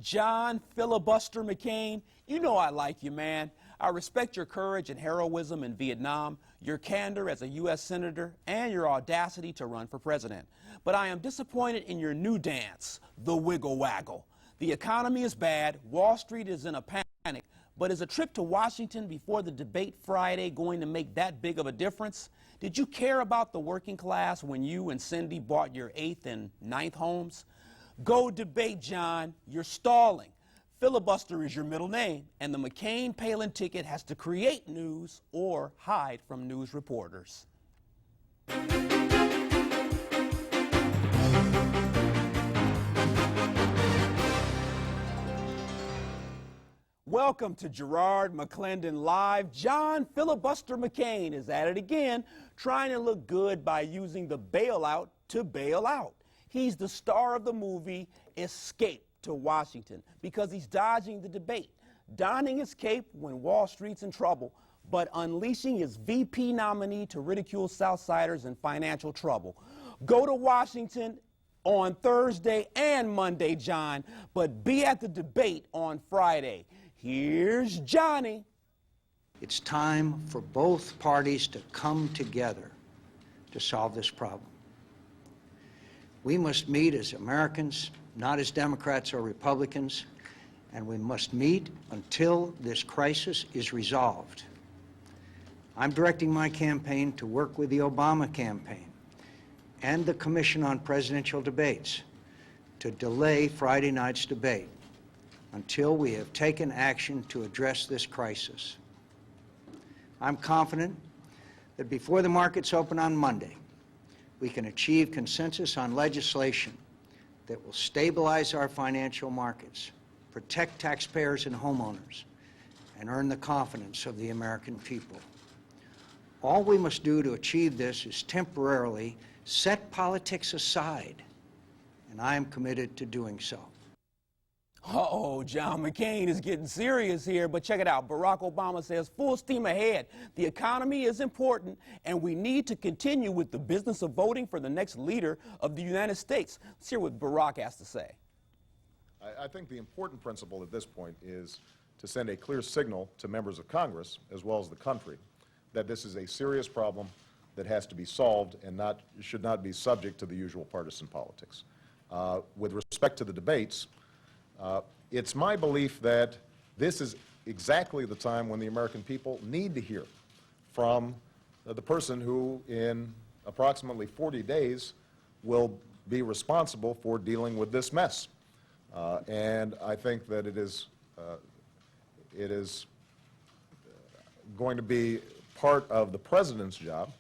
John Filibuster McCain, you know I like you, man. I respect your courage and heroism in Vietnam, your candor as a U.S. Senator, and your audacity to run for president. But I am disappointed in your new dance, the wiggle waggle. The economy is bad, Wall Street is in a panic, but is a trip to Washington before the debate Friday going to make that big of a difference? Did you care about the working class when you and Cindy bought your 8th and 9th homes? Go debate, John. You're stalling. Filibuster is your middle name, and the McCain-Palin ticket has to create news or hide from news reporters. Welcome to Garrard McClendon Live. John Filibuster McCain is at it again, trying to look good by using the bailout to bail out. He's the star of the movie Escape to Washington because he's dodging the debate, donning his cape when Wall Street's in trouble, but unleashing his VP nominee to ridicule Southsiders in financial trouble. Go to Washington on Thursday and Monday, John, but be at the debate on Friday. Here's Johnny. It's time for both parties to come together to solve this problem. We must meet as Americans, not as Democrats or Republicans, and we must meet until this crisis is resolved. I'm directing my campaign to work with the Obama campaign and the Commission on Presidential Debates to delay Friday night's debate until we have taken action to address this crisis. I'm confident that before the markets open on Monday, we can achieve consensus on legislation that will stabilize our financial markets, protect taxpayers and homeowners, and earn the confidence of the American people. All we must do to achieve this is temporarily set politics aside, and I am committed to doing so. Uh-oh, John McCain is getting serious here, but check it out. Barack Obama says full steam ahead. The economy is important, and we need to continue with the business of voting for the next leader of the United States. Let's hear what Barack has to say. I think the important principle at this point is to send a clear signal to members of Congress, as well as the country, that this is a serious problem that has to be solved and should not be subject to the usual partisan politics. With respect to the debates, it's my belief that this is exactly the time when the American people need to hear from the person who, in approximately 40 days, will be responsible for dealing with this mess. And I think that it is going to be part of the president's job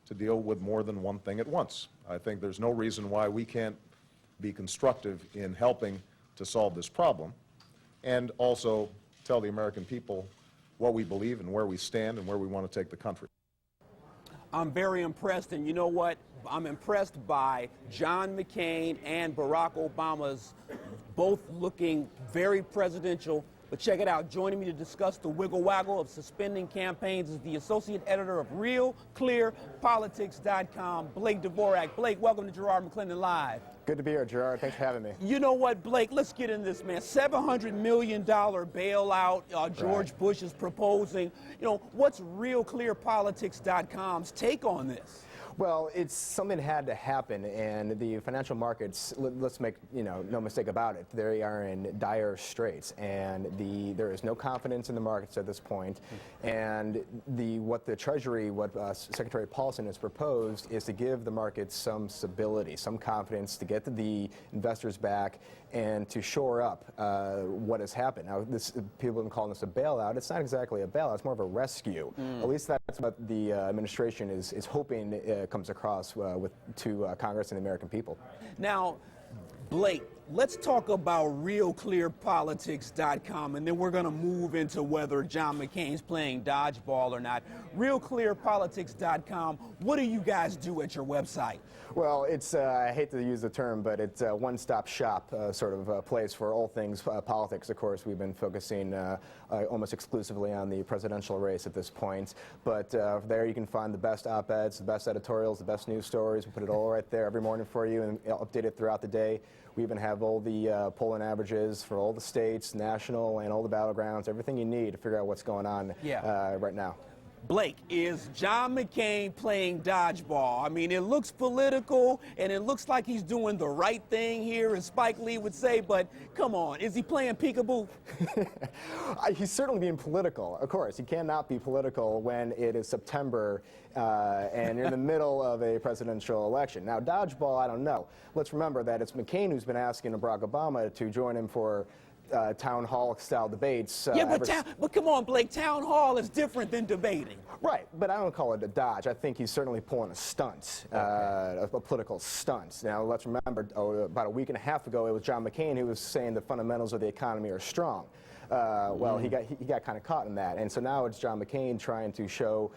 to deal with more than one thing at once. I think there's no reason why we can't be constructive in helping to solve this problem, and also tell the American people what we believe and where we stand and where we want to take the country. I'm very impressed, and you know what? I'm impressed by John McCain and Barack Obama's both looking very presidential. But check it out. Joining me to discuss the wiggle waggle of suspending campaigns is the associate editor of RealClearPolitics.com, Blake Dvorak. Blake, welcome to Garrard McClendon Live. Good to be here, Gerard. Thanks for having me. You know what, Blake? Let's get in this, man. $700 million bailout George Bush is proposing. You know, what's RealClearPolitics.com's take on this? Well, it's something that had to happen, and the financial markets, let's make no mistake about it, they are in dire straits, and there is no confidence in the markets at this point. And what the Treasury, what Secretary Paulson has proposed, is to give the markets some stability, some confidence, to get the investors back, and to shore up what has happened. Now, people have been calling this a bailout. It's not exactly a bailout. It's more of a rescue. At least that's what the administration is hoping comes across to Congress and the American people. Now, Blake, let's talk about RealClearPolitics.com, and then we're going to move into whether John McCain's playing dodgeball or not. RealClearPolitics.com, what do you guys do at your website? Well, it's, I hate to use the term, but it's a one-stop shop sort of place for all things politics. Of course, we've been focusing almost exclusively on the presidential race at this point. But there you can find the best op-eds, the best editorials, the best news stories. We put it all right there every morning for you and update it throughout the day. We even have all the polling averages for all the states, national, and all the battlegrounds, everything you need to figure out what's going on right now. Blake, is John McCain playing dodgeball? I mean, it looks political, and it looks like he's doing the right thing here, as Spike Lee would say, but come on, is he playing peekaboo? He's certainly being political, of course. He cannot be political when it is September and you're in the middle of a presidential election. Now, dodgeball, I don't know. Let's remember that it's McCain who's been asking Barack Obama to join him for town hall-style debates. But come on, Blake, town hall is different than debating. Right, but I don't call it a dodge. I think he's certainly pulling a stunt, a political stunt. Now, let's remember, about a week and a half ago, it was John McCain who was saying the fundamentals of the economy are strong. Well, he got kind of caught in that, and so now it's John McCain trying to show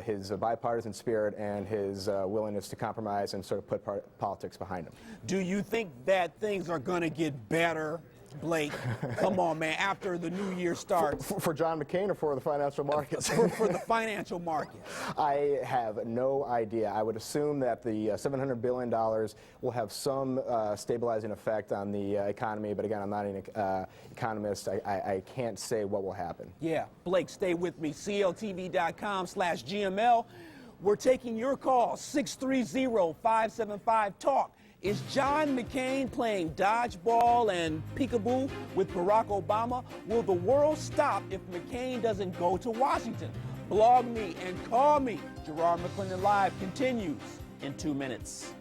his bipartisan spirit and his willingness to compromise and sort of put politics behind him. Do you think that things are going to get better, Blake? Come on, man, after the new year starts. For John McCain or for the financial markets? For the financial markets. I have no idea. I would assume that the $700 billion will have some stabilizing effect on the economy, but again, I'm not an economist. I can't say what will happen. Yeah, Blake, stay with me. CLTV.com/GML. We're taking your call, 630-575-TALK. Is John McCain playing dodgeball and peekaboo with Barack Obama? Will the world stop if McCain doesn't go to Washington? Blog me and call me. Garrard McClendon Live continues in 2 minutes.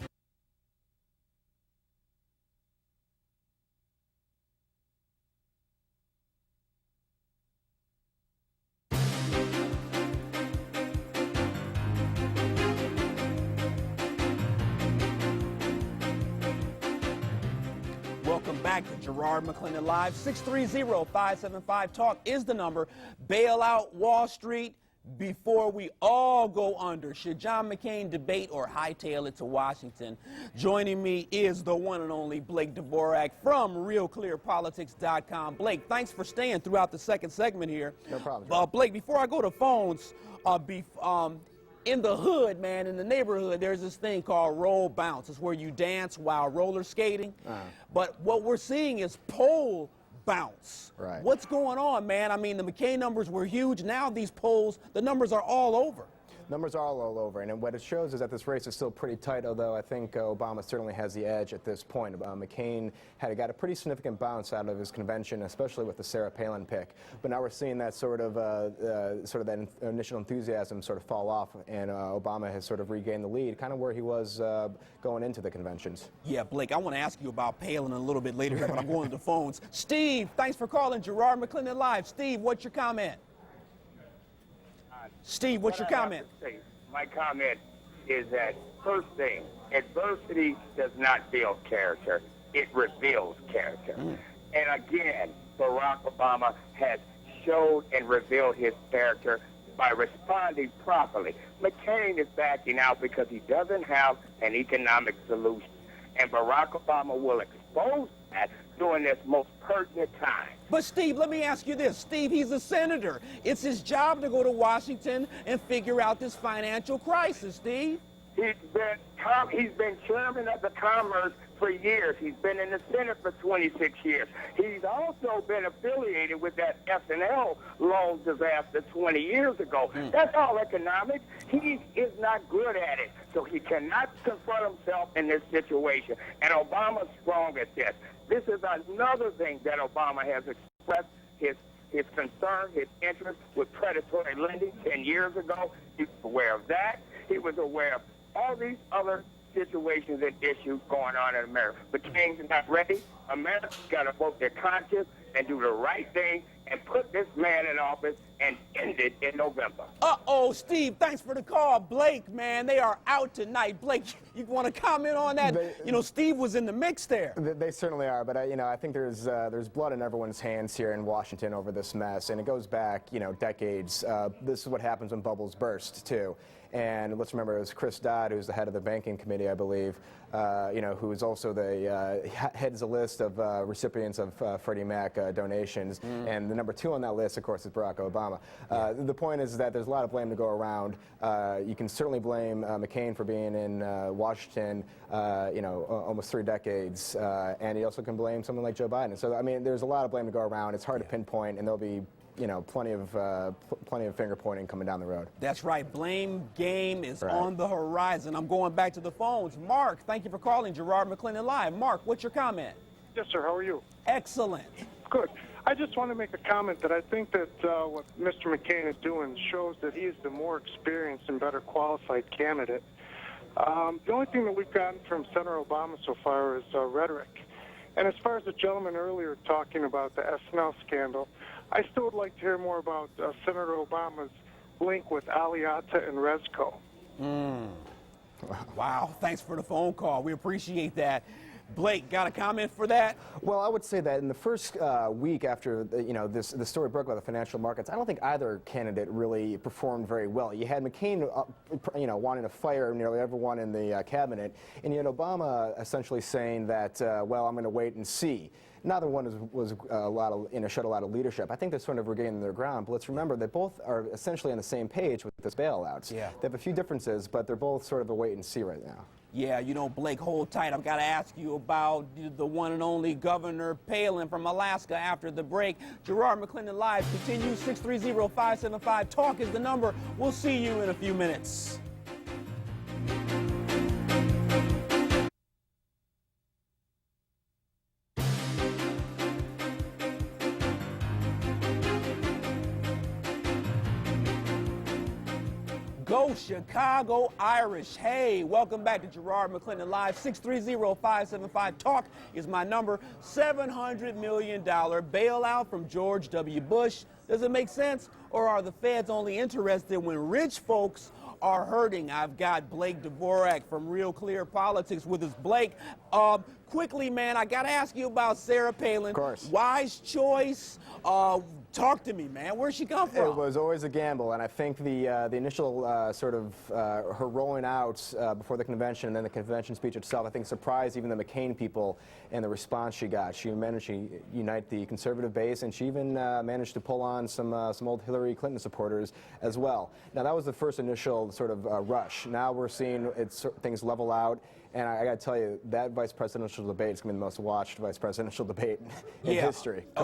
Welcome back to Garrard McClendon Live. 630-575-TALK is the number. Bail out Wall Street before we all go under. Should John McCain debate or hightail it to Washington? Joining me is the one and only Blake Dvorak from RealClearPolitics.com. Blake, thanks for staying throughout the second segment here. No problem. Blake, before I go to phones, in the hood, man, in the neighborhood, there's this thing called roll bounce. It's where you dance while roller skating. But what we're seeing is pole bounce. Right. What's going on, man? I mean, the McCain numbers were huge. Now these polls, the numbers are all over. Numbers are all over, and what it shows is that this race is still pretty tight, although I think Obama certainly has the edge at this point. McCain got a pretty significant bounce out of his convention, especially with the Sarah Palin pick. But now we're seeing that sort of that initial enthusiasm sort of fall off, and Obama has sort of regained the lead, kind of where he was going into the conventions. Yeah, Blake, I want to ask you about Palin a little bit later here, but I'm going to the phones. Steve, thanks for calling Garrard McClendon Live. Steve, what's your comment? Steve, what's your comment? My comment is that, first thing, adversity does not build character. It reveals character. And again, Barack Obama has showed and revealed his character by responding properly. McCain is backing out because he doesn't have an economic solution. And Barack Obama will expose that during this most pertinent time. But Steve, let me ask you this. Steve, he's a senator. It's his job to go to Washington and figure out this financial crisis, Steve. He's been chairman of the Commerce for years. He's been in the Senate for 26 years. He's also been affiliated with that S&L loan disaster 20 years ago. That's all economics. He is not good at it, so he cannot confront himself in this situation. And Obama's strong at this. This is another thing that Obama has expressed his concern, his interest with predatory lending 10 years ago. He was aware of that. He was aware of all these other situations and issues going on in America. The king's not ready. America's got to vote their conscience and do the right thing and put this man in office and end it in November. Uh-oh, Steve, thanks for the call. Blake, man, they are out tonight. Blake, you want to comment on that? Steve was in the mix there. They certainly are, but I think there's blood in everyone's hands here in Washington over this mess, and it goes back, decades. This is what happens when bubbles burst, too. And let's remember, it was Chris Dodd, who's the head of the banking committee, I believe, who is also heads a list of recipients of Freddie Mac donations, and the number 2 on that list, of course, is Barack Obama. The point is that there's a lot of blame to go around. You can certainly blame McCain for being in Washington, almost 3 decades, and you also can blame someone like Joe Biden. So, I mean, there's a lot of blame to go around. It's hard to pinpoint, and there'll be plenty of finger pointing coming down the road. That's right. Blame game is Right. on the horizon. I'm going back to the phones. Mark, thank you for calling Garrard McClendon Live. Mark, what's your comment? Yes, sir. How are you? Excellent. Good. I just want to make a comment that I think that what Mr. McCain is doing shows that he is the more experienced and better qualified candidate. The only thing that we've gotten from Senator Obama so far is rhetoric. And as far as the gentleman earlier talking about the SNL scandal, I still would like to hear more about Senator Obama's link with Aliata and Resco. Wow. Thanks for the phone call. We appreciate that. Blake, got a comment for that? Well, I would say that in the first week after the story broke about the financial markets, I don't think either candidate really performed very well. You had McCain, wanting to fire nearly everyone in the cabinet, and you had Obama essentially saying that, well, I'm going to wait and see. Neither one was showed a lot of leadership. I think they're sort of regaining their ground, but let's remember they both are essentially on the same page with this bailouts. Yeah. They have a few differences, but they're both sort of a wait and see right now. Yeah, Blake, hold tight. I've got to ask you about the one and only Governor Palin from Alaska after the break. Garrard McClendon Live continues. 630-575-TALK is the number. We'll see you in a few minutes. Go Chicago Irish. Hey, welcome back to Garrard McClendon Live. 630-575-TALK is my number. $700 million bailout from George W. Bush. Does it make sense? Or are the feds only interested when rich folks are hurting? I've got Blake Dvorak from Real Clear Politics with us. Blake, quickly, man, I got to ask you about Sarah Palin. Of course. Wise choice. Talk to me, man. Where'd she come from? It was always a gamble, and I think the initial her rolling out before the convention and then the convention speech itself, I think surprised even the McCain people and the response she got. She managed to unite the conservative base, and she even managed to pull on some old Hillary Clinton supporters as well. Now that was the first initial sort of rush. Now we're seeing things level out. And I got to tell you, that vice presidential debate is going to be the most watched vice presidential debate in history. A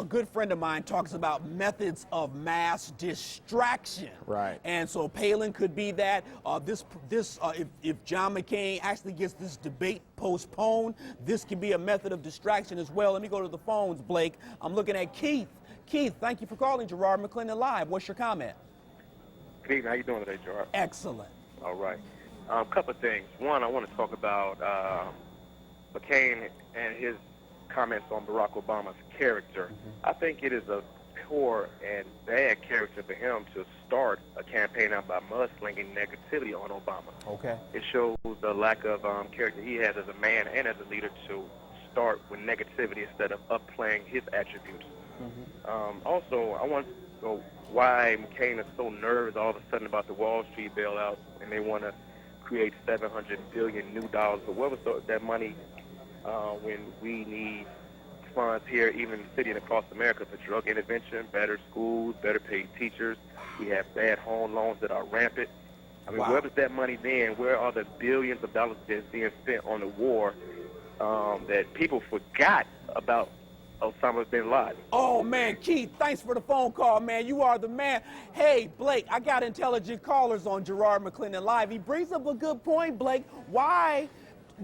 good friend of mine talks about methods of mass distraction. Right. And so Palin could be that. If John McCain actually gets this debate postponed, this could be a method of distraction as well. Let me go to the phones, Blake. I'm looking at Keith. Keith, thank you for calling Garrard McClendon Live. What's your comment? Good evening. How you doing today, Gerard? Excellent. All right. A couple of things. One, I want to talk about McCain and his comments on Barack Obama's character. I think it is a poor and bad character for him to start a campaign out by mudslinging negativity on Obama. Okay. It shows the lack of character he has as a man and as a leader to start with negativity instead of upplaying his attributes. Also, I want to know why McCain is so nervous all of a sudden about the Wall Street bailout, and they want to create $700 billion new dollars. But where was that money when we need funds here, even in the city and across America, for drug intervention, better schools, better paid teachers? We have bad home loans that are rampant. I mean, where was that money then? Where are the billions of dollars that's being spent on the war that people forgot about Osama bin Laden? Oh, man, Keith, thanks for the phone call, man. You are the man. Hey, Blake, I got intelligent callers on Garrard McClendon Live. He brings up a good point, Blake. Why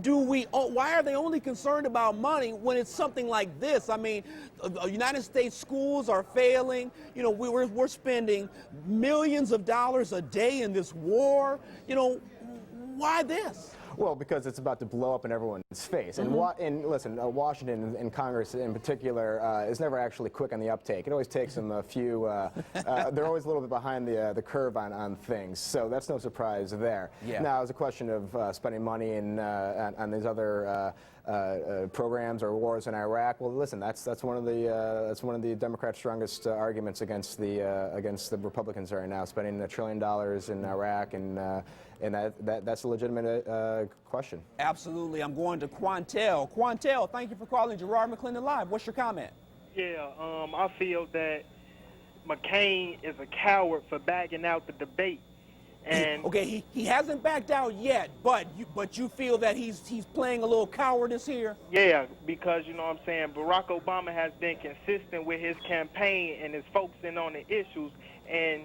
are they only concerned about money when it's something like this? I mean, United States schools are failing. We're spending millions of dollars a day in this war. Why this? Well, because it's about to blow up in everyone's face. And listen, Washington and Congress in particular is never actually quick on the uptake. It always takes them a few, they're always a little bit behind the curve on things. So that's no surprise there. Yeah. Now, it's a question of spending money on these other programs or wars in Iraq. Well, listen, that's one of the Democrats' strongest arguments against the Republicans right now, spending $1 trillion in Iraq, and that's a legitimate question. Absolutely. I'm going to Quantel. Quantel, thank you for calling Garrard McClendon Live. What's your comment? Yeah, I feel that McCain is a coward for backing out the debate. And okay, he hasn't backed out yet, but you feel that he's playing a little cowardice here? Yeah, because, you know what I'm saying, Barack Obama has been consistent with his campaign and is focusing on the issues, and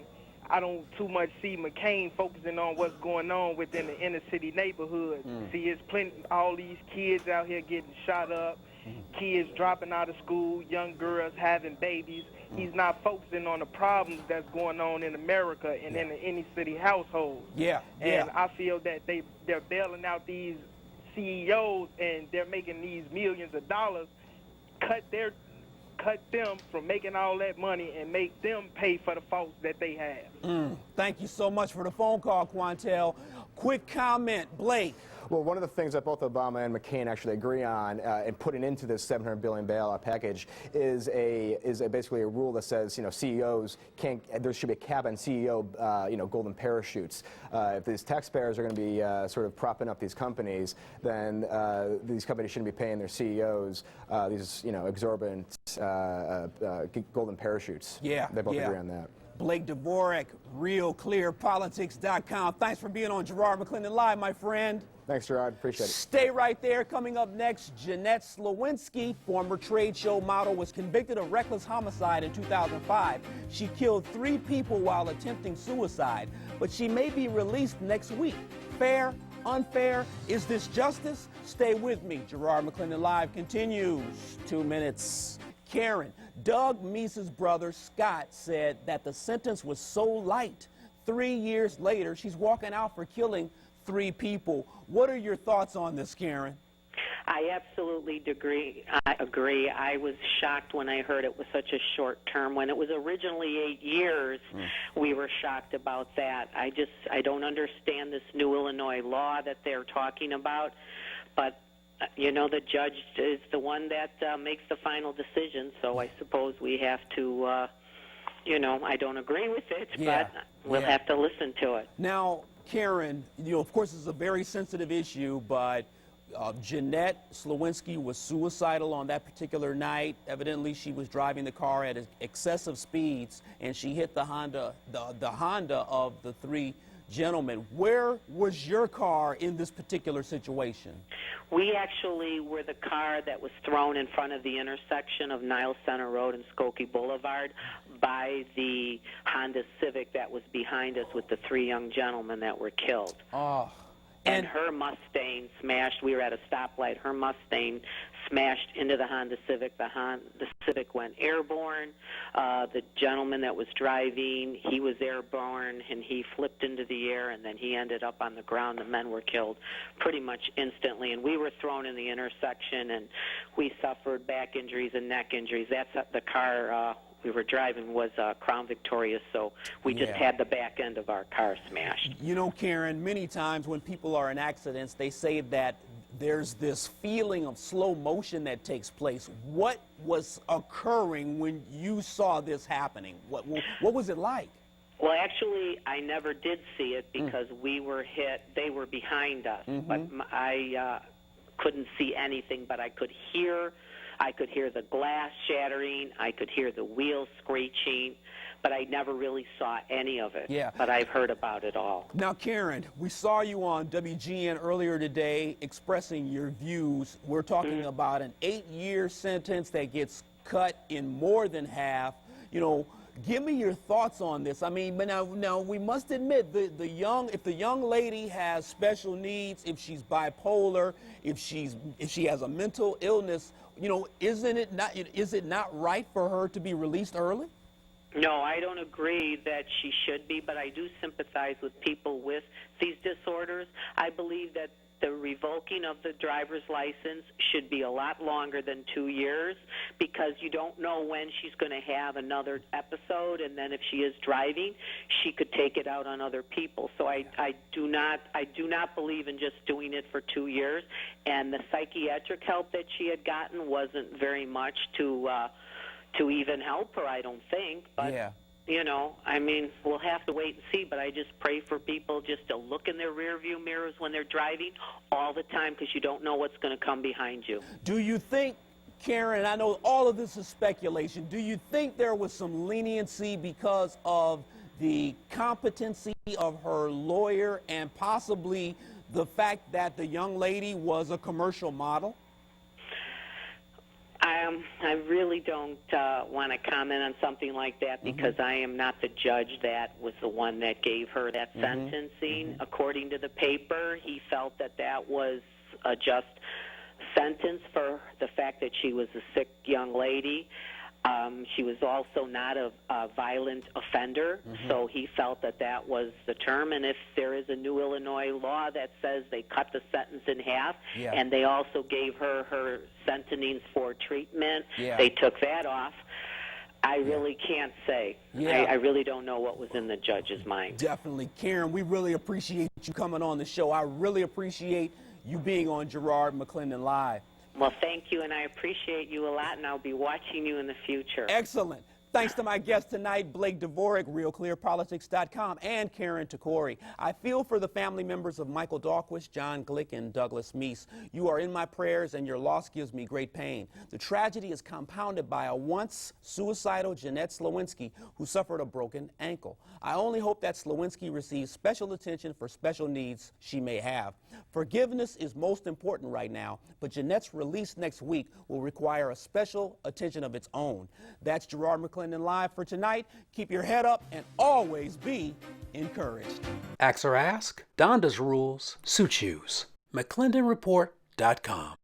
I don't too much see McCain focusing on what's going on within the inner city neighborhood. See, it's all these kids out here getting shot up, kids dropping out of school, young girls having babies. He's not focusing on the problems that's going on in America and in the inner city households. And I feel that they're bailing out these CEOs and they're making these millions of dollars, cut them from making all that money and make them pay for the faults that they have. Thank you so much for the phone call, Quantel. Quick comment, Blake. Well, one of the things that both Obama and McCain actually agree on in putting into this $700 billion bailout package is basically a rule that says, you know, CEOs can't. There should be a cap on CEO, golden parachutes. If these taxpayers are going to be sort of propping up these companies, then these companies shouldn't be paying their CEOs these, exorbitant golden parachutes. Yeah, they both agree on that. Blake Dvorak, RealClearPolitics.com. Thanks for being on Garrard McClendon Live, my friend. Thanks, Gerard. Appreciate it. Stay right there. Coming up next, Jeanette Sliwinski, former trade show model, was convicted of reckless homicide in 2005. She killed 3 people while attempting suicide, but she may be released next week. Fair? Unfair? Is this justice? Stay with me. Garrard McClendon Live continues. 2 minutes. Karen, Doug Meese's brother, Scott, said that the sentence was so light. 3 years later, she's walking out for killing 3 people. What are your thoughts on this, Karen? I absolutely agree. I was shocked when I heard it was such a short term. When it was originally 8 years, we were shocked about that. I don't understand this new Illinois law that they're talking about, but the judge is the one that makes the final decision, so I suppose we have to, I don't agree with it, but we'll have to listen to it. Now, Karen, of course, it's a very sensitive issue, but Jeanette Sliwinski was suicidal on that particular night. Evidently, she was driving the car at excessive speeds, and she hit the Honda, the Honda of the 3 gentlemen. Where was your car in this particular situation? We actually were the car that was thrown in front of the intersection of Niles Center Road and Skokie Boulevard by the Honda Civic that was behind us with the 3 young gentlemen that were killed. And her Mustang smashed. We were at a stoplight. Her Mustang smashed into the Honda Civic. The Civic went airborne. The gentleman that was driving, he was airborne, and he flipped into the air, and then he ended up on the ground. The men were killed pretty much instantly, and we were thrown in the intersection, and we suffered back injuries and neck injuries. That's the car we were driving was Crown Victoria, so we just had the back end of our car smashed. You know, Karen, many times when people are in accidents, they say that there's this feeling of slow motion that takes place. What was occurring when you saw this happening? What was it like? Well, actually, I never did see it because we were hit. They were behind us, but I couldn't see anything, but I could hear the glass shattering. I could hear the wheels screeching, but I never really saw any of it. Yeah. But I've heard about it all. Now, Karen, we saw you on WGN earlier today expressing your views. We're talking about an 8-year sentence that gets cut in more than half. Give me your thoughts on this. I mean, but now we must admit if the young lady has special needs, if she's bipolar, if she has a mental illness, is it not right for her to be released early? No, I don't agree that she should be, but I do sympathize with people with these disorders. I believe that the revoking of the driver's license should be a lot longer than 2 years, because you don't know when she's going to have another episode, and then if she is driving, she could take it out on other people. So I do not believe in just doing it for 2 years. And the psychiatric help that she had gotten wasn't very much to even help her, I don't think. But Yeah. you know, I mean, we'll have to wait and see, but I just pray for people just to look in their rearview mirrors when they're driving all the time, because you don't know what's going to come behind you. Do you think, Karen, I know all of this is speculation, do you think there was some leniency because of the competency of her lawyer and possibly the fact that the young lady was a commercial model? I really don't want to comment on something like that, because I am not the judge that was the one that gave her that sentencing. According to the paper, he felt that that was a just sentence for the fact that she was a sick young lady. She was also not a violent offender, so he felt that that was the term. And if there is a new Illinois law that says they cut the sentence in half, and they also gave her sentencing for treatment, they took that off. I really can't say. I really don't know what was in the judge's mind. Definitely. Karen, we really appreciate you coming on the show. I really appreciate you being on Garrard McClendon Live. Well, thank you, and I appreciate you a lot, and I'll be watching you in the future. Excellent. Thanks to my guest tonight, Blake Dvorak, RealClearPolitics.com, and Karen Tuccori. I feel for the family members of Michael Dahlquist, John Glick, and Douglas Meese. You are in my prayers, and your loss gives me great pain. The tragedy is compounded by a once suicidal Jeanette Sliwinski who suffered a broken ankle. I only hope that Sliwinski receives special attention for special needs she may have. Forgiveness is most important right now, but Jeanette's release next week will require a special attention of its own. That's Garrard McClendon Live for tonight. Keep your head up and always be encouraged. Ask or ask? Donda's rules suit you. McClendonReport.com.